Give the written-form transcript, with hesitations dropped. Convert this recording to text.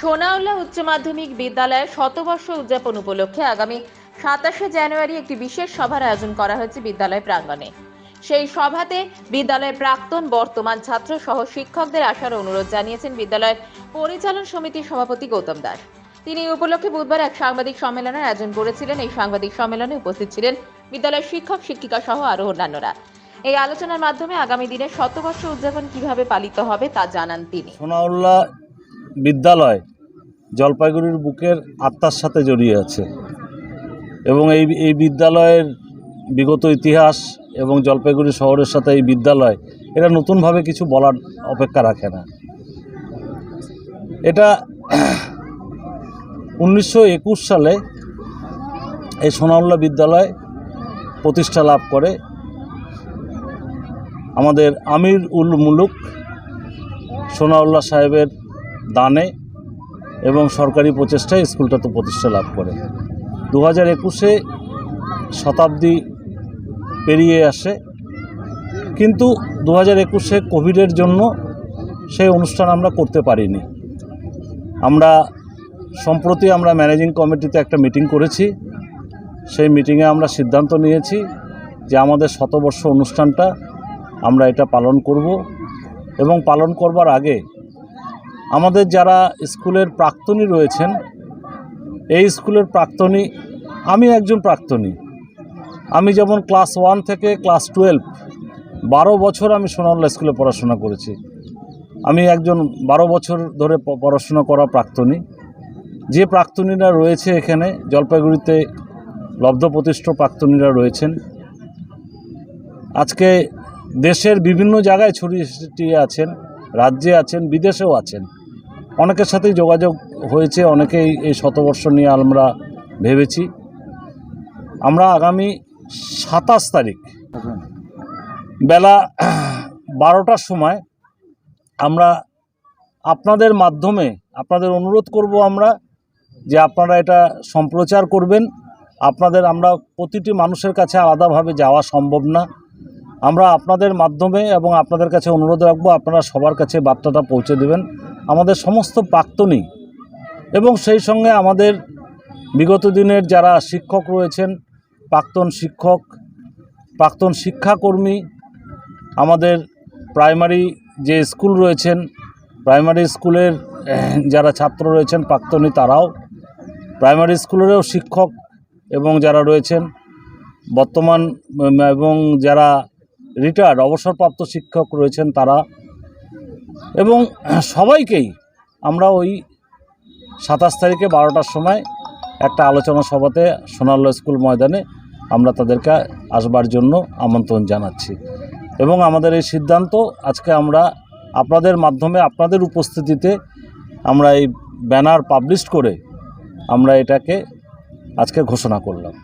সোনাউল্লাহ উচ্চ মাধ্যমিক বিদ্যালয়ের শতবর্ষ উদযাপন উপলক্ষে আগামী 27শে জানুয়ারি একটি বিশেষ সভার আয়োজন করা হয়েছে বিদ্যালয় প্রাঙ্গণে। সেই সভাতে বিদ্যালয়ের প্রাক্তন বর্তমান ছাত্র সহ শিক্ষকদের আসার অনুরোধ জানিয়েছেন বিদ্যালয়ের পরিচালন সমিতির সভাপতি গৌতম দাস। তিনি এই উপলক্ষে বুধবার এক সাংবাদিক সম্মেলনের আয়োজন করেছিলেন। এই সাংবাদিক সম্মেলনে উপস্থিত ছিলেন বিদ্যালয়ের শিক্ষক শিক্ষিকা সহ আরো অন্যান্যরা। এই আলোচনার মাধ্যমে আগামী দিনে শতবর্ষ উদযাপন কিভাবে পালিত হবে তা জানান তিনি। সোনাউল্লাহ বিদ্যালয় জলপাইগুড়ির বুকের আত্মার সাথে জড়িয়ে আছে এবং এই বিদ্যালয়ের বিগত ইতিহাস এবং জলপাইগুড়ি শহরের সাথে এই বিদ্যালয় এটা নতুনভাবে কিছু বলার অপেক্ষা রাখে না। এটা 1921 সালে এই সোনাউল্লাহ বিদ্যালয় প্রতিষ্ঠা লাভ করে আমাদের আমির উল মুলুক সোনাউল্লাহ সাহেবের দানে এবং সরকারি প্রচেষ্টায় স্কুলটা তো প্রতিষ্ঠা লাভ করে। 2021-এ শতাব্দী পেরিয়ে আসে, কিন্তু 2021-এ কোভিডের জন্য সেই অনুষ্ঠান আমরা করতে পারিনি। আমরা সম্প্রতি ম্যানেজিং কমিটিতে একটা মিটিং করেছি। সেই মিটিংয়ে আমরা সিদ্ধান্ত নিয়েছি যে আমাদের শতবর্ষ অনুষ্ঠানটা আমরা এটা পালন করব এবং পালন করবার আগে আমাদের যারা স্কুলের প্রাক্তনী রয়েছেন, এই স্কুলের প্রাক্তনী, আমি একজন প্রাক্তনী। আমি যেমন ক্লাস 1 থেকে ক্লাস 12 12 বছর আমি সোনাউল্লাহ স্কুলে পড়াশোনা করেছি। আমি একজন 12 বছর ধরে পড়াশোনা করা প্রাক্তনী। যে প্রাক্তনীরা রয়েছে এখানে জলপাইগুড়িতে লব্ধপ্রতিষ্ঠ প্রাক্তনীরা রয়েছেন, আজকে দেশের বিভিন্ন জায়গায় ছড়িয়ে ছিটিয়ে আছেন, রাজ্যে আছেন, বিদেশেও আছেন। অনেকের সাথেই যোগাযোগ হয়েছে, অনেকেই এই শতবর্ষ নিয়ে আমরা ভেবেছি। আমরা আগামী 27 তারিখ বেলা 12টার সময় আমরা আপনাদের মাধ্যমে আপনাদের অনুরোধ করব আমরা যে আপনারা এটা সম্প্রচার করবেন। আমরা প্রতিটি মানুষের কাছে আলাদাভাবে যাওয়া সম্ভব না। আমরা আপনাদের মাধ্যমে এবং আপনাদের কাছে অনুরোধ রাখবো, আপনারা সবার কাছে বার্তাটা পৌঁছে দেবেন, আমাদের সমস্ত প্রাক্তনী এবং সেই সঙ্গে আমাদের বিগত দিনের যারা শিক্ষক রয়েছেন, প্রাক্তন শিক্ষক, প্রাক্তন শিক্ষাকর্মী, আমাদের প্রাইমারি যে স্কুল রয়েছেন, প্রাইমারি স্কুলের যারা ছাত্র রয়েছেন প্রাক্তনী, তারাও প্রাইমারি স্কুলেরও শিক্ষক এবং যারা রয়েছেন বর্তমান এবং যারা রিটায়ার্ড অবসরপ্রাপ্ত শিক্ষক রয়েছেন তারা, এবং সবাইকেই আমরা ওই 27 তারিখে 12টার সময় একটা আলোচনা সভাতে সোনাউল্লাহ স্কুল ময়দানে আমরা তাদেরকে আসবার জন্য আমন্ত্রণ জানাচ্ছি। এবং আমাদের এই সিদ্ধান্ত আজকে আমরা আপনাদের মাধ্যমে আপনাদের উপস্থিতিতে আমরা এই ব্যানার পাবলিশ করে আমরা এটাকে আজকে ঘোষণা করলাম।